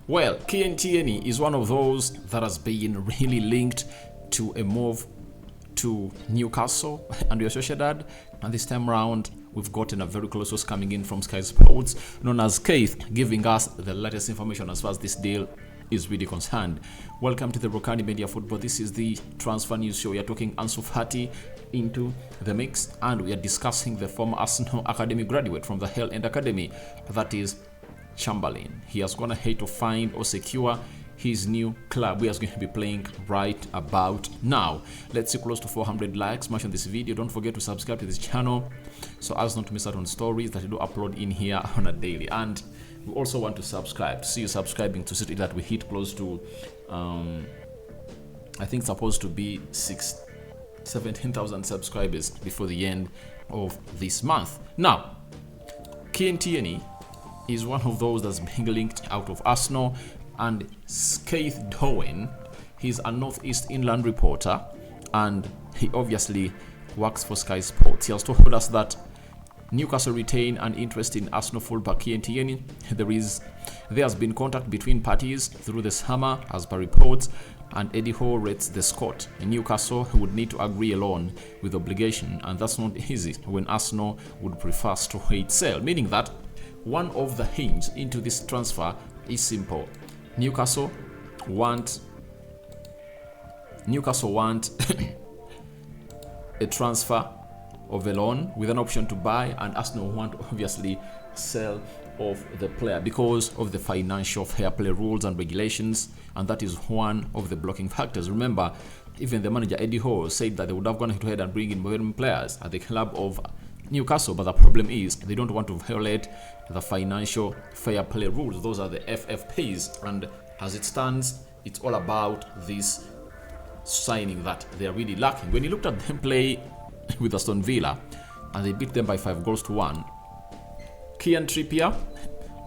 Well, Kieran Tierney is one of those that has been really linked to a move to Newcastle and Real Sociedad, and this time round we've gotten a very close source coming in from Sky Sports known as Keith, giving us the latest information as far as this deal is really concerned. Welcome to the Rokani Media Football. This is the transfer news show. We are talking Ansu Fati into the mix, and we are discussing the former Arsenal Academy graduate from the Hell End Academy, that is Chamberlain. He has gone ahead to find or secure his new club. We are going to be playing right about now. Let's see close to 400 likes. Smash on this video. Don't forget to subscribe to this channel so as not to miss out on stories that we do upload in here on a daily. And we also want to subscribe. See you subscribing to see that we hit close to I think it's supposed to be 17,000 subscribers before the end of this month. Now, Kieran Tierney is one of those that's being linked out of Arsenal, and Keith Dowen, he's a Northeast England reporter, and he obviously works for Sky Sports. He has told us that Newcastle retain an interest in Arsenal fullback Kieran Tierney. There has been contact between parties through the summer, as per reports, and Eddie Howe rates the Scot. Newcastle would need to agree a loan with obligation, and that's not easy when Arsenal would prefer straight sale, meaning that one of the hints into this transfer is simple. Newcastle want a transfer of a loan with an option to buy, and Arsenal want to obviously sell off the player because of the financial fair play rules and regulations, and that is one of the blocking factors. Remember, even the manager Eddie Howe said that they would have gone ahead and bring in modern players at the club of Newcastle, but the problem is they don't want to violate the financial fair play rules. Those are the FFPs, and as it stands, it's all about this signing that they're really lacking. When you looked at them play with Aston Villa and they beat them by 5-1, Kieran Trippier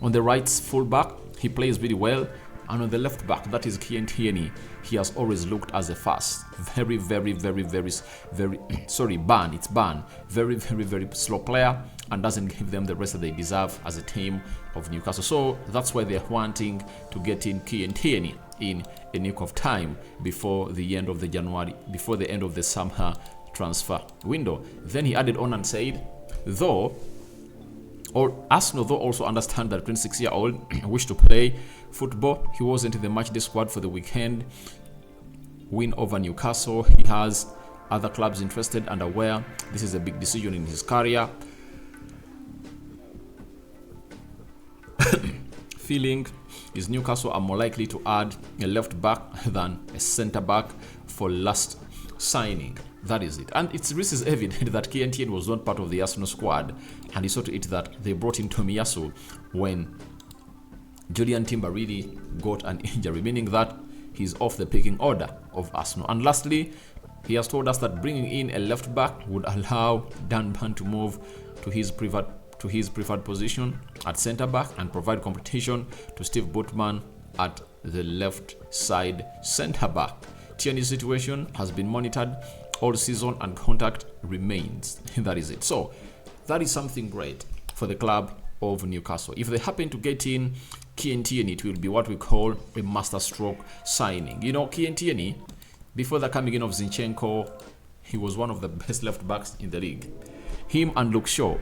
on the right fullback, he plays really well, and on the left back, that is Kieran Tierney, he has always looked as a fast, very slow player, and doesn't give them the rest that they deserve as a team of Newcastle. So that's why they're wanting to get in Kieran Tierney in a nick of time before the end of the summer transfer window. Then he added on and said, Arsenal also understand that 26-year-old wished to play football. He wasn't in the matchday squad for the weekend win over Newcastle. He has other clubs interested and aware this is a big decision in his career. Feeling is Newcastle are more likely to add a left back than a centre back for last signing. That is it. And it is evident that Kieran Tierney was not part of the Arsenal squad, and he saw to it that they brought in Tomiyasu when Julian Timber really got an injury, meaning that he's off the picking order of Arsenal. And lastly, he has told us that bringing in a left back would allow Dan Burn to move to his preferred position at centre back and provide competition to Steve Bootman at the left side centre back. Tierney's situation has been monitored all season and contact remains. That is it. So that is something great for the club of Newcastle. If they happen to get in Kieran Tierney, it will be what we call a masterstroke signing. You know, Kieran Tierney, before the coming in of Zinchenko, he was one of the best left backs in the league. Him and Luke Shaw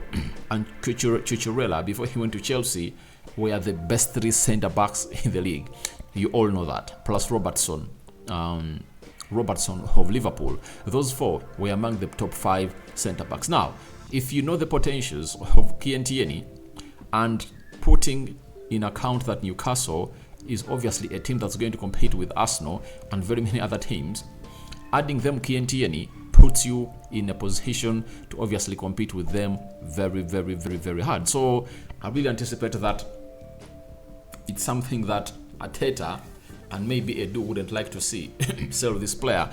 and Cucurella, before he went to Chelsea, were the best three centre backs in the league. You all know that. Plus Robertson of Liverpool. Those four were among the top 5 centre backs. Now, if you know the potentials of Kieran Tierney and putting in account that Newcastle is obviously a team that's going to compete with Arsenal and very many other teams, adding them Kieran Tierney puts you in a position to obviously compete with them very hard. So I really anticipate that it's something that Arteta and maybe Edu wouldn't like to see sell this player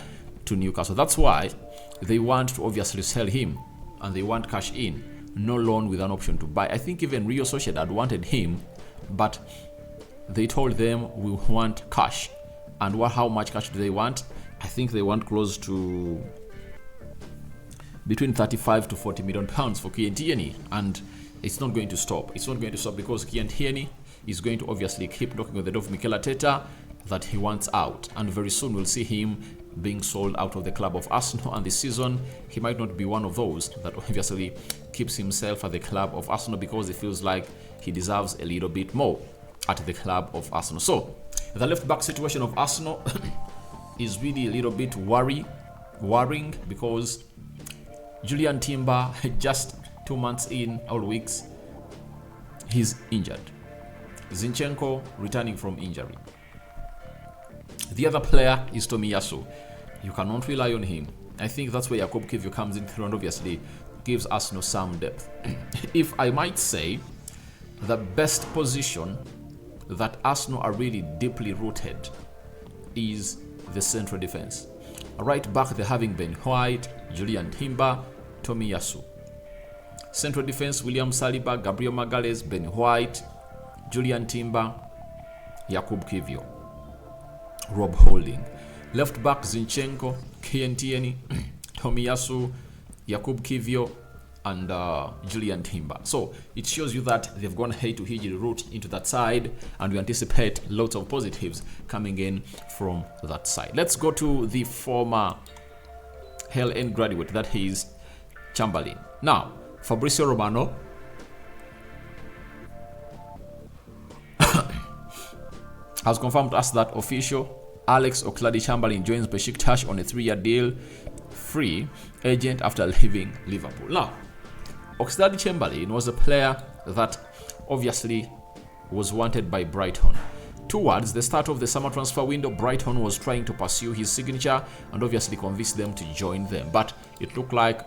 to Newcastle. That's why they want to obviously sell him, and they want cash in, no loan with an option to buy. I think even Real Sociedad wanted him, but they told them we want cash. And how much cash do they want? I think they want close to between 35 to 40 million pounds for Kieran Tierney, and it's not going to stop. It's not going to stop because Kieran Tierney is going to obviously keep knocking on the door of Mikel Arteta that he wants out, and very soon we'll see him being sold out of the club of Arsenal. And this season he might not be one of those that obviously keeps himself at the club of Arsenal, because he feels like he deserves a little bit more at the club of Arsenal. So the left back situation of Arsenal is really a little bit worrying, because Julian Timber, just 2 months in, all weeks, he's injured. Zinchenko returning from injury. The other player is Tomiyasu. You cannot rely on him. I think that's where Jakub Kiwior comes in through and obviously gives Arsenal some depth. If I might say, the best position that Arsenal are really deeply rooted is the central defense. Right back, they're having Ben White, Julian Timber, Tomiyasu. Central defense, William Saliba, Gabriel Magalhaes, Ben White, Julian Timber, Jakub Kiwior, Rob Holding. Left back, Zinchenko, Kieran Tierney, Tomiyasu, Jakub Kiwior, and Julian Timber. So it shows you that they've gone head to head route into that side, and we anticipate lots of positives coming in from that side. Let's go to the former Hell End graduate, that is Chamberlain. Now, Fabrizio Romano has confirmed to us that official Alex Oxlade-Chamberlain joins Besiktas on a 3-year deal, free agent after leaving Liverpool. Now, Oxlade-Chamberlain was a player that obviously was wanted by Brighton. Towards the start of the summer transfer window, Brighton was trying to pursue his signature and obviously convince them to join them. But it looked like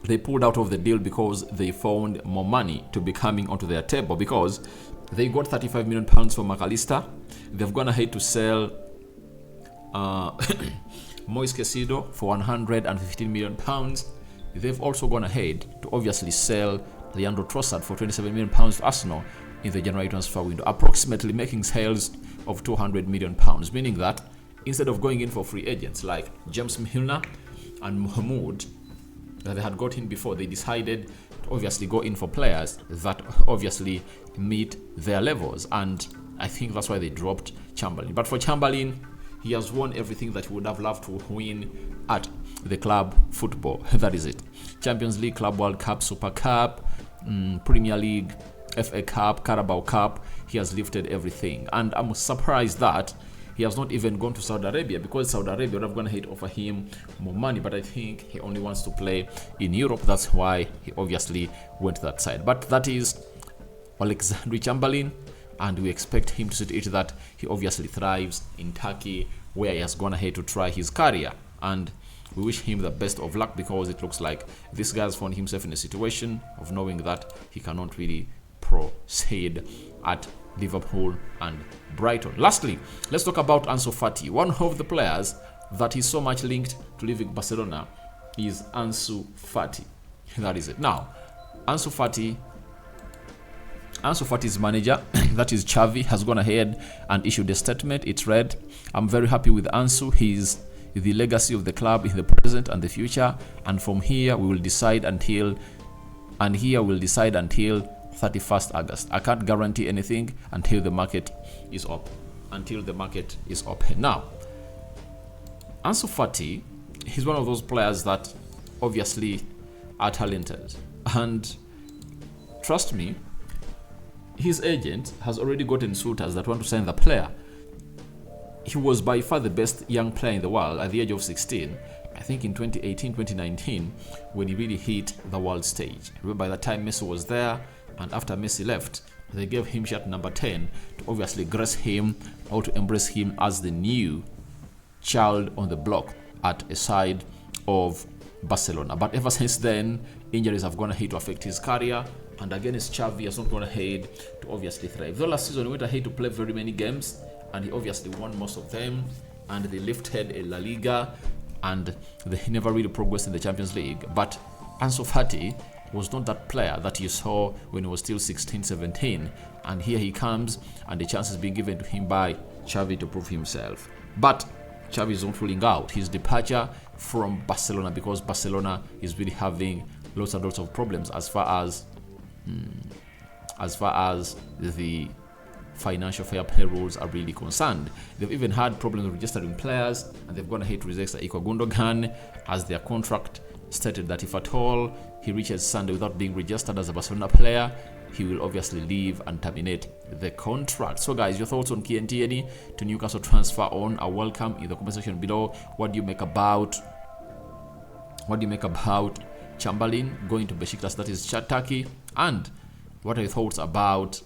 they pulled out of the deal because they found more money to be coming onto their table, because they got £35 million for McAllister. They've gone ahead to sell Moise Caicedo for £115 million. They've also gone ahead to obviously sell Leandro Trossard for £27 million to Arsenal in the January transfer window, approximately making sales of £200 million, meaning that instead of going in for free agents like James Milner and Mohamed that they had got in before, they decided to obviously go in for players that obviously meet their levels, and I think that's why they dropped Chamberlain. But for Chamberlain, he has won everything that he would have loved to win at the club football. That is it. Champions League, Club World Cup, Super Cup, Premier League, FA Cup, Carabao Cup. He has lifted everything, and I'm surprised that he has not even gone to Saudi Arabia, because Saudi Arabia would have gone ahead to offer him more money, but I think he only wants to play in Europe. That's why he obviously went to that side. But that is Alexander Chamberlain, and we expect him to see it that he obviously thrives in Turkey, where he has gone ahead to try his career, and we wish him the best of luck, because it looks like this guy has found himself in a situation of knowing that he cannot really proceed at Liverpool and Brighton. Lastly, let's talk about Ansu Fati. One of the players that is so much linked to leaving Barcelona is Ansu Fati. That is it. Now, Ansu Fati's manager, that is Xavi, has gone ahead and issued a statement. It read, "I'm very happy with Ansu. He's the legacy of the club in the present and the future, and from here we will decide until 31st August. I can't guarantee anything until the market is open. Now, Ansu Fati, he's one of those players that obviously are talented, and trust me, his agent has already gotten suitors that want to sign the player. He was by far the best young player in the world at the age of 16, I think in 2018, 2019, when he really hit the world stage. Remember, by the time Messi was there, and after Messi left, they gave him shirt number 10 to obviously grace him or to embrace him as the new child on the block at a side of Barcelona. But ever since then, injuries have gone ahead to affect his career, and against Xavi has not gone ahead to obviously thrive. Though last season he went ahead to play very many games, and he obviously won most of them, and they lifted a La Liga, and they never really progressed in the Champions League. But Ansu Fati was not that player that you saw when he was still 16, 17, and here he comes, and the chance is being given to him by Xavi to prove himself. But Xavi is not ruling out his departure from Barcelona, because Barcelona is really having lots and lots of problems as far as as far as the financial fair play rules are really concerned. They've even had problems registering players, and they've gone ahead to register Iko Gundogan, as their contract stated that if at all he reaches Sunday without being registered as a Barcelona player, he will obviously leave and terminate the contract. So guys, your thoughts on Kieran Tierney to Newcastle transfer on are welcome in the comment section below. What do you make about Chamberlain going to Besiktas, that is Turkey? And what are your thoughts about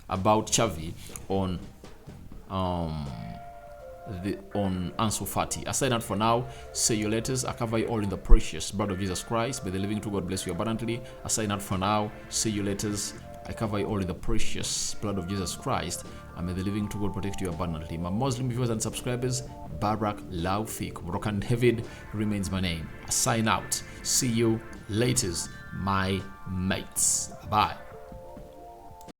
about Xavi on Ansu Fati? Aside that for now, say you later. I cover you all in the precious blood of Jesus Christ. May the living true God bless you abundantly. Aside that for now, say you later. I cover you all in the precious blood of Jesus Christ, and may the living true God protect you abundantly. My Muslim viewers and subscribers, Barak Laufik, Rokani David remains my name. I sign out. See you later, my mates. Bye.